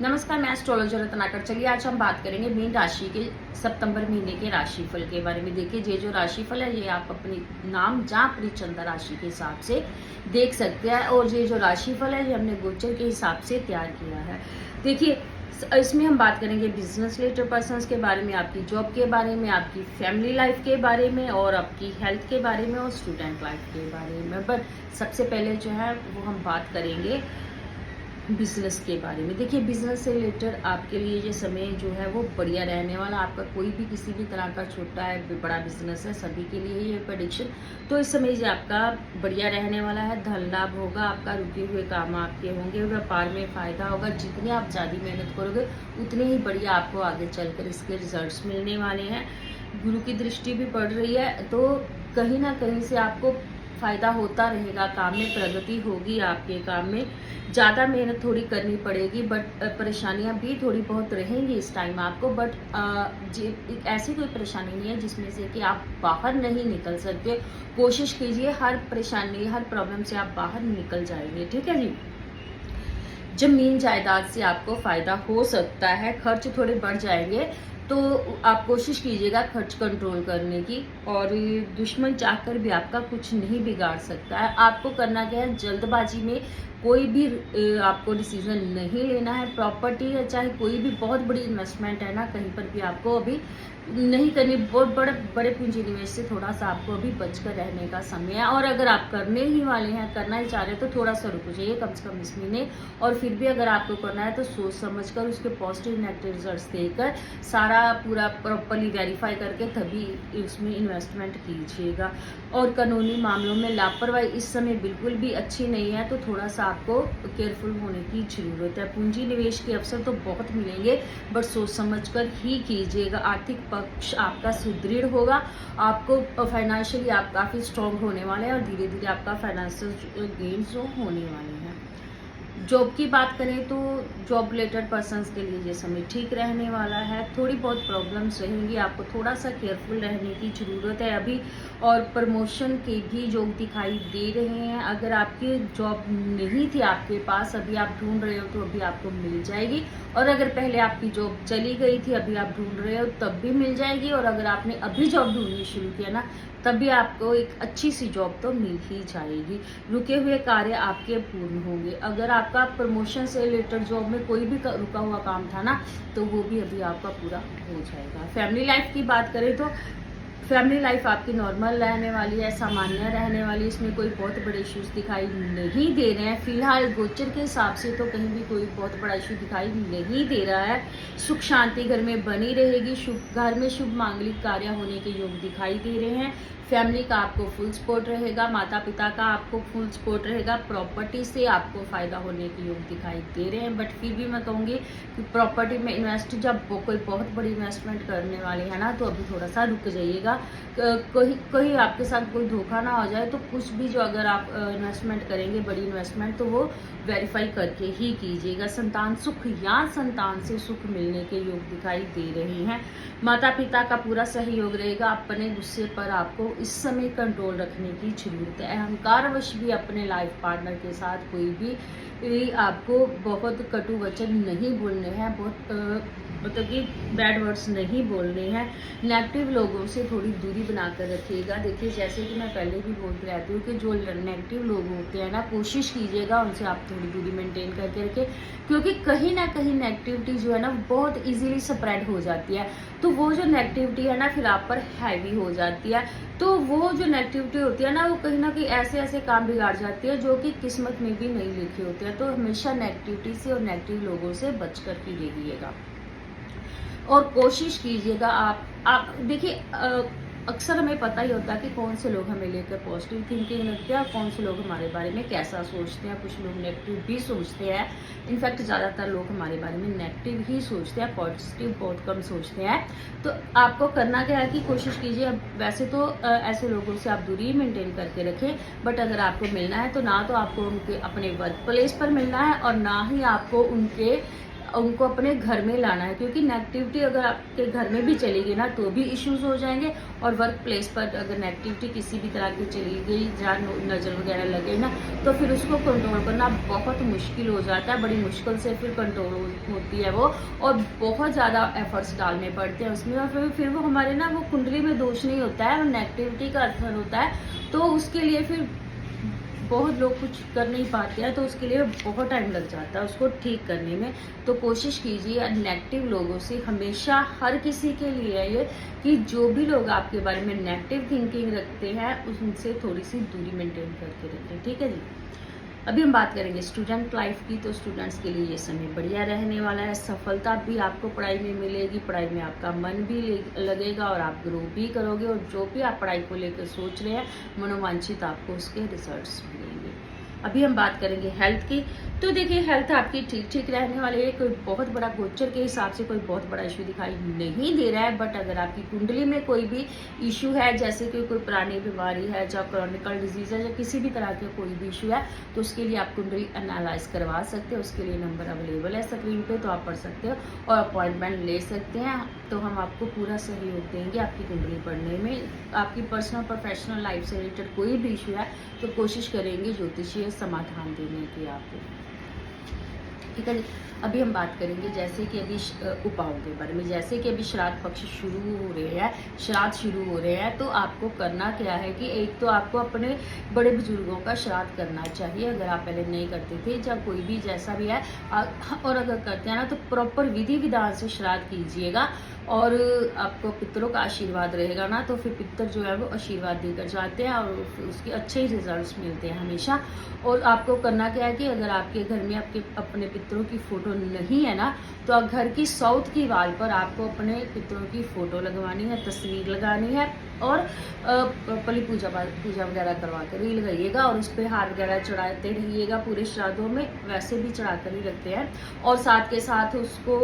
नमस्कार, मैं एस्ट्रोलॉजर रत्नाकर। चलिए आज हम बात करेंगे मीन राशि के सितंबर महीने के राशिफल के बारे में। देखिए, ये जो राशिफल है ये आप अपनी नाम जहाँ अपनी चंद्र राशि के हिसाब से देख सकते हैं, और ये जो राशिफल है ये हमने गोचर के हिसाब से तैयार किया है। देखिए, इसमें हम बात करेंगे बिजनेस रिलेटेड पर्सन्स के बारे में, आपकी जॉब के बारे में, आपकी फैमिली लाइफ के बारे में, और आपकी हेल्थ के बारे में, और स्टूडेंट लाइफ के बारे में। बट सबसे पहले जो है वो हम बात करेंगे बिजनेस के बारे में। देखिए, बिजनेस से रिलेटेड आपके लिए ये समय जो है वो बढ़िया रहने वाला। आपका कोई भी किसी भी तरह का छोटा है बड़ा बिजनेस है, सभी के लिए ये प्रेडिक्शन। तो इस समय ये आपका बढ़िया रहने वाला है। धन लाभ होगा, आपका रुके हुए काम आपके होंगे, व्यापार में फायदा होगा। जितनी आप ज़्यादा मेहनत करोगे उतने ही बढ़िया आपको आगे चलकर इसके रिजल्ट्स मिलने वाले हैं। गुरु की दृष्टि भी पड़ रही है, तो कहीं ना कहीं से आपको फायदा होता रहेगा। काम में प्रगति होगी, आपके काम में ज़्यादा मेहनत थोड़ी करनी पड़ेगी, बट परेशानियां भी थोड़ी बहुत रहेंगी इस टाइम आपको। बट ऐसी कोई परेशानी नहीं है जिसमें से कि आप बाहर नहीं निकल सकते। कोशिश कीजिए, हर परेशानी हर प्रॉब्लम से आप बाहर निकल जाएंगे। ठीक है जी। जमीन जायदाद से आपको फायदा हो सकता है, खर्च थोड़े बढ़ जाएंगे, तो आप कोशिश कीजिएगा खर्च कंट्रोल करने की। और दुश्मन चाहकर भी आपका कुछ नहीं बिगाड़ सकता है। आपको करना क्या है, जल्दबाजी में कोई भी आपको डिसीजन नहीं लेना है। प्रॉपर्टी है, चाहे कोई भी बहुत बड़ी इन्वेस्टमेंट है ना, कहीं पर भी आपको अभी नहीं करनी। बहुत बड़े बड़े पूंजी निवेश से थोड़ा सा आपको अभी बचकर रहने का समय है। और अगर आप करने ही वाले हैं, करना ही चाह रहे हैं, तो थोड़ा सा रुक जाइए कम से कम इस महीने। और फिर भी अगर आपको करना है तो सोच समझकर उसके पॉजिटिव नेगेटिव रिजल्ट्स देकर सारा पूरा प्रॉपरली वेरीफाई करके तभी उसमें इन्वेस्टमेंट कीजिएगा। और कानूनी मामलों में लापरवाही इस समय बिल्कुल भी अच्छी नहीं है, तो थोड़ा सा आपको केयरफुल होने की जरूरत है। पूंजी निवेश के अवसर तो बहुत मिलेंगे, बट सोच समझकर ही कीजिएगा। आर्थिक पक्ष आपका सुदृढ़ होगा, आपको फाइनेंशियली आप काफ़ी स्ट्रॉन्ग होने वाले हैं, और धीरे धीरे आपका फाइनेंशियल गेन्स जो होने वाले हैं। जॉब की बात करें तो जॉब रिलेटेड पर्सन्स के लिए ये समय ठीक रहने वाला है। थोड़ी बहुत प्रॉब्लम्स रहेंगी, आपको थोड़ा सा केयरफुल रहने की ज़रूरत है अभी। और प्रमोशन के भी योग दिखाई दे रहे हैं। अगर आपकी जॉब नहीं थी आपके पास, अभी आप ढूंढ रहे हो, तो अभी आपको मिल जाएगी। और अगर पहले आपकी जॉब चली गई थी, अभी आप ढूंढ रहे हो, तब भी मिल जाएगी। और अगर आपने अभी जॉब ढूंढनी शुरू किया ना, तब भी आपको एक अच्छी सी जॉब तो मिल ही जाएगी। रुके हुए कार्य आपके पूर्ण होंगे। अगर आपका प्रमोशन से रिलेटेड जॉब में कोई भी रुका हुआ काम था ना, तो वो भी अभी आपका पूरा हो जाएगा। फैमिली लाइफ की बात करें तो फैमिली लाइफ आपकी नॉर्मल रहने वाली है, सामान्य रहने वाली। इसमें कोई बहुत बड़े इश्यूज दिखाई नहीं दे रहे हैं फिलहाल। गोचर के हिसाब से तो कहीं भी कोई बहुत बड़ा इशू दिखाई नहीं दे रहा है। सुख शांति घर में बनी रहेगी। घर में शुभ मांगलिक कार्य होने के योग दिखाई दे रहे हैं। फैमिली का आपको फुल सपोर्ट रहेगा, माता पिता का आपको फुल सपोर्ट रहेगा। प्रॉपर्टी से आपको फायदा होने के योग दिखाई दे रहे हैं। बट फिर भी मैं कहूँगी कि प्रॉपर्टी में इन्वेस्ट जब कोई बहुत बड़ी इन्वेस्टमेंट करने वाले हैं ना, तो अभी थोड़ा सा रुक जाइएगा। कोई आपके साथ कोई धोखा ना हो जाए। तो कुछ भी जो अगर आप इन्वेस्टमेंट करेंगे, बड़ी इन्वेस्टमेंट, तो वो वेरीफाई करके ही कीजिएगा। संतान सुख या संतान से सुख मिलने के योग दिखाई दे रहे हैं। माता पिता का पूरा सहयोग रहेगा। अपने गुस्से पर आपको इस समय कंट्रोल रखने की जरूरत है। अहंकारवश भी अपने लाइफ पार्टनर के साथ कोई भी आपको बहुत कटु वचन नहीं बोलने हैं, बहुत मतलब कि बैड वर्ड्स नहीं बोलने हैं। नेगेटिव लोगों से थोड़ी दूरी बनाकर रखिएगा। देखिए, जैसे कि मैं पहले भी बोलती रहती हूँ कि जो नेगेटिव लोग होते हैं ना, कोशिश कीजिएगा उनसे आप थोड़ी दूरी मेंटेन करके रखें, क्योंकि कहीं ना कहीं नेगेटिविटी जो है ना बहुत इजीली स्प्रेड हो जाती है। तो वो जो नेगेटिविटी है ना फिर आप पर हैवी हो जाती है। तो वो जो नेगेटिविटी होती है ना, वो कहीं ना कहीं ऐसे ऐसे काम बिगाड़ जाती है जो कि किस्मत में भी नहीं लिखे होते हैं। तो हमेशा नेगेटिविटी से और नेगेटिव लोगों से बचकर ही रहिएगा। और कोशिश कीजिएगा आप देखिए, अक्सर हमें पता ही होता है कि कौन से लोग हमें लेकर पॉजिटिव थिंकिंग रखते हैं और कौन से लोग हमारे बारे में कैसा सोचते हैं। कुछ लोग नेगेटिव भी सोचते हैं। इनफैक्ट ज़्यादातर लोग हमारे बारे में नेगेटिव ही सोचते हैं, पॉजिटिव बहुत कम सोचते हैं। तो आपको करना क्या है कि कोशिश कीजिए। वैसे तो ऐसे लोगों से आप दूरी मेंटेन करके रखें, बट अगर आपको मिलना है तो ना तो आपको उनके अपने वर्क प्लेस पर मिलना है, और ना ही आपको उनके उनको अपने घर में लाना है, क्योंकि नेगेटिविटी अगर आपके घर में भी चली गई ना तो भी इश्यूज हो जाएंगे, और वर्क प्लेस पर अगर नेगेटिविटी किसी भी तरह की चली गई, जहाँ नज़र वगैरह लगे ना, तो फिर उसको कंट्रोल करना बहुत मुश्किल हो जाता है। बड़ी मुश्किल से फिर कंट्रोल होती है वो, और बहुत ज़्यादा एफर्ट्स डालने पड़ते हैं उसमें, और फिर वो हमारे ना वो कुंडली में दोष नहीं होता है और नेगेटिविटी का असर होता है, तो उसके लिए फिर बहुत लोग कुछ कर नहीं पाते हैं, तो उसके लिए बहुत टाइम लग जाता है उसको ठीक करने में। तो कोशिश कीजिए नेगेटिव लोगों से हमेशा, हर किसी के लिए है ये, कि जो भी लोग आपके बारे में नेगेटिव थिंकिंग रखते हैं उनसे थोड़ी सी दूरी मेंटेन करके रखें, ठीक है जी। अभी हम बात करेंगे स्टूडेंट लाइफ की। तो स्टूडेंट्स के लिए ये समय बढ़िया रहने वाला है, सफलता भी आपको पढ़ाई में मिलेगी, पढ़ाई में आपका मन भी लगेगा और आप ग्रो भी करोगे, और जो भी आप पढ़ाई को लेकर सोच रहे हैं मनोवांछित आपको उसके रिजल्ट्स मिलेंगे। अभी हम बात करेंगे हेल्थ की। तो देखिए हेल्थ आपकी ठीक ठीक रहने वाली है, कोई बहुत बड़ा गोचर के हिसाब से कोई बहुत बड़ा इशू दिखाई नहीं दे रहा है, बट अगर आपकी कुंडली में कोई भी इशू है, जैसे कि कोई पुरानी बीमारी है, या क्रॉनिकल डिजीज है, या किसी भी तरह का कोई भी इशू है, तो उसके लिए आप कुंडली एनालाइज करवा सकते हो। उसके लिए नंबर अवेलेबल है स्क्रीन पे, तो आप पढ़ सकते हो और अपॉइंटमेंट ले सकते हैं। तो हम आपको पूरा सहयोग देंगे आपकी कुंडली पढ़ने में। आपकी पर्सनल प्रोफेशनल लाइफ से रिलेटेड कोई भी इशू है तो कोशिश करेंगे ज्योतिषीय समाधान देने की आपको, ठीक है। अभी हम बात करेंगे जैसे कि अभी उपायों के बारे में। जैसे कि अभी श्राद्ध पक्ष शुरू हो रहे हैं, श्राद्ध शुरू हो रहे हैं, तो आपको करना क्या है कि एक तो आपको अपने बड़े बुजुर्गों का श्राद्ध करना चाहिए, अगर आप पहले नहीं करते थे, या कोई भी जैसा भी है, और अगर करते हैं ना तो प्रॉपर विधि विधान से श्राद्ध कीजिएगा, और आपको पितरों का आशीर्वाद रहेगा ना, तो फिर पितर जो है वो आशीर्वाद देकर जाते हैं, और उसके अच्छे ही रिजल्ट्स मिलते हैं हमेशा। और आपको करना क्या है कि अगर आपके घर में आपके अपने पितरों की फ़ोटो नहीं है ना, तो आप घर की साउथ की वाल पर आपको अपने पितरों की फ़ोटो लगवानी है, तस्वीर लगानी है, और पली पूजा वगैरह करवा कर ही लगाइएगा, और उस पर हार वगैरह चढ़ाते रहिएगा। पूरे श्राद्धों में वैसे भी चढ़ा कर ही रखते हैं, और साथ के साथ उसको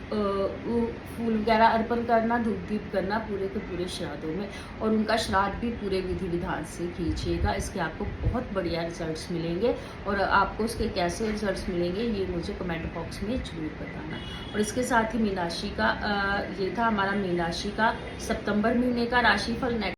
फूल वगैरह अर्पण करना, धूप दीप करना पूरे के पूरे श्राद्धों में, और उनका श्राद्ध भी पूरे विधि विधान से कीजिएगा। इसके आपको बहुत बढ़िया रिजल्ट्स मिलेंगे, और आपको उसके कैसे रिजल्ट्स मिलेंगे ये मुझे कमेंट बॉक्स में जरूर बताना। और इसके साथ ही मीन राशि का ये था हमारा मीन राशि का सितंबर महीने का राशिफल।